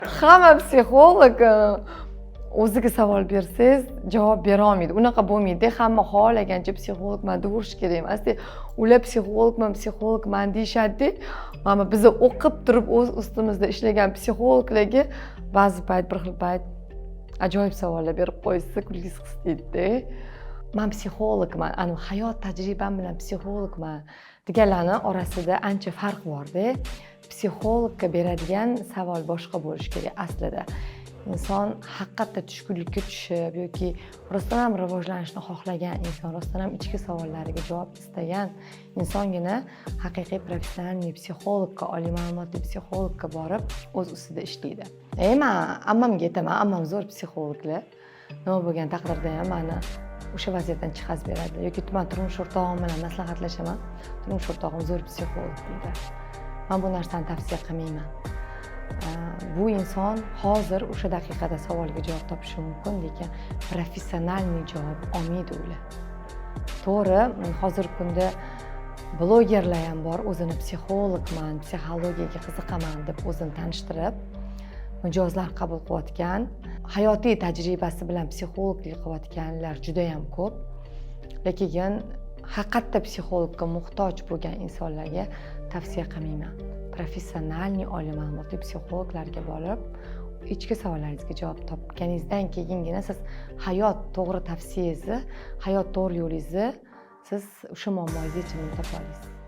Hamma psixolog o'ziga savol bersangiz javob bera olmaydi. Unaqa bo'lmaydi. Hamma xohlagancha psixologman deyish kerak emas. Ular psixologman deyishadi. Mana biz o'qib turib o'z ustimizda ishlagan psixologlarga ba'zi payt bir xil payt ajoyib savollar berib qo'ysa kulgingiz qistaydi. Men psixologman, ana hayot tajribam bilan psixologman deganlarning orasida ancha farq bor-da. Psixologga beradigan savol boshqa bo'lishi kerak aslida. Inson haqiqatda tushkunlikka tushib yoki rostdan ham rivojlanishni xohlagan inson, rostdan ham ichki savollariga javob istagan insongina haqiqiy professional psixologga, oliy ma'lumotli psixologga borib o'z ustida ishlaydi. Men ammamga aytaman, ammam zo'r psixologlar. Nima bo'lgan taqdirda ham meni o'sha vaziyatdan chiqazib beradi. Yoki men turmush o'rtog'im bilan maslahatlashaman. Turmush o'rtog'im zo'r psixolog deydi. Men bu narsani tavsiya qilmayman. Bu inson hozir o'sha daqiqada savolga javob topishi mumkin, lekin professional javob olmaydi ular. To'g'ri, hozirgi kunda blogerlar ham bor, o'zini psixologman, psixologiyaga qiziqaman deb o'zini tanishtirib, mijozlar qabul qilayotgan, hayotiy tajribasi bilan psixologlik qilayotganlar juda ham ko'p. Lekin haqiqatda psixologga muhtoj bo'lgan insonlarga tavsiya qilmayman. Professional oliy ma'lumotli psixologlarga borib, ichki savollaringizga javob topganingizdan keyingina siz hayot to'g'ri tavsiyangizni, hayot to'g'ri yo'lingizni siz o'sha muammoga yechimini topa olasiz.